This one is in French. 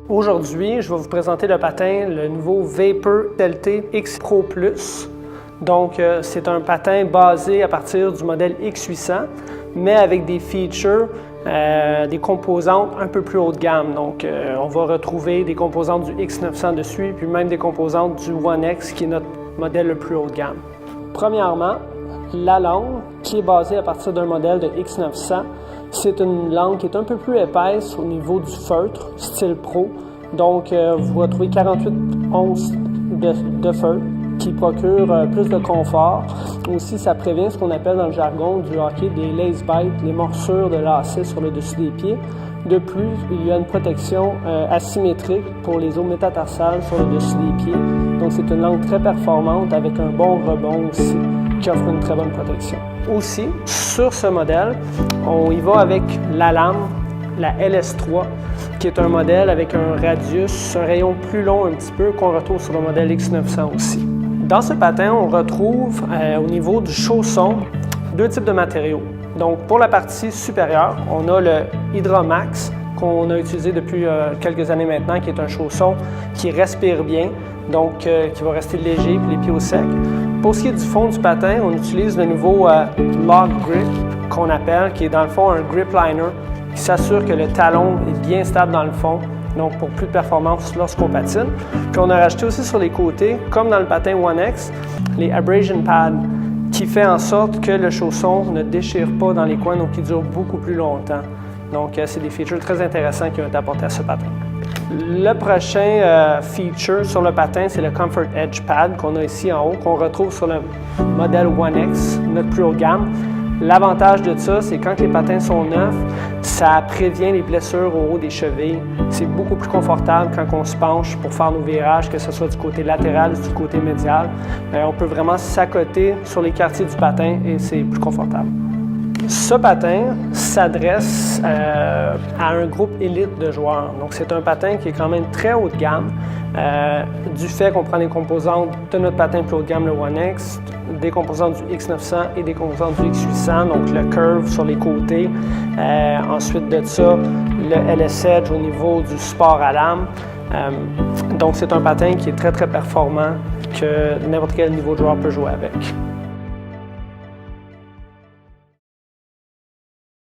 Aujourd'hui, je vais vous présenter le patin, le nouveau Vapor LT X Pro Plus. Donc, c'est un patin basé à partir du modèle X800, mais avec des features, des composantes un peu plus haut de gamme. Donc, on va retrouver des composantes du X900 dessus, puis même des composantes du One X, qui est notre modèle le plus haut de gamme. Premièrement, la langue, qui est basée à partir d'un modèle de X900, c'est une langue qui est un peu plus épaisse au niveau du feutre, style pro. Donc, vous retrouvez 48 onces de feutre qui procure plus de confort. Aussi, ça prévient ce qu'on appelle dans le jargon du hockey des lace bites, les morsures de lacets sur le dessus des pieds. De plus, il y a une protection asymétrique pour les os métatarsales sur le dessus des pieds. Donc, c'est une langue très performante avec un bon rebond aussi, qui offre une très bonne protection. Aussi, sur ce modèle, on y va avec la lame, la LS3, qui est un modèle avec un radius, un rayon plus long un petit peu qu'on retrouve sur le modèle X900 aussi. Dans ce patin, on retrouve au niveau du chausson deux types de matériaux. Donc, pour la partie supérieure, on a le Hydra-Max qu'on a utilisé depuis quelques années maintenant, qui est un chausson qui respire bien, donc qui va rester léger et les pieds au sec. Pour ce qui est du fond du patin, on utilise le nouveau Log Grip qu'on appelle, qui est dans le fond un grip liner qui s'assure que le talon est bien stable dans le fond, donc pour plus de performance lorsqu'on patine. Puis on a rajouté aussi sur les côtés, comme dans le patin One X, les abrasion pads, qui fait en sorte que le chausson ne déchire pas dans les coins, donc il dure beaucoup plus longtemps. Donc c'est des features très intéressants qui ont été apportés à ce patin. Le prochain feature sur le patin, c'est le Comfort Edge Pad qu'on a ici en haut, qu'on retrouve sur le modèle One X, notre plus haut de gamme. L'avantage de ça, c'est quand les patins sont neufs, ça prévient les blessures au haut des chevilles. C'est beaucoup plus confortable quand on se penche pour faire nos virages, que ce soit du côté latéral ou du côté médial. On peut vraiment s'accoter sur les quartiers du patin et c'est plus confortable. Ce patin s'adresse à un groupe élite de joueurs. Donc, c'est un patin qui est quand même très haut de gamme, du fait qu'on prend les composantes de notre patin plus haut de gamme, le One X, des composantes du X900 et des composantes du X800, donc le curve sur les côtés. Ensuite de ça, le LS Edge au niveau du support à lame. Donc, c'est un patin qui est très, très performant, que n'importe quel niveau de joueur peut jouer avec.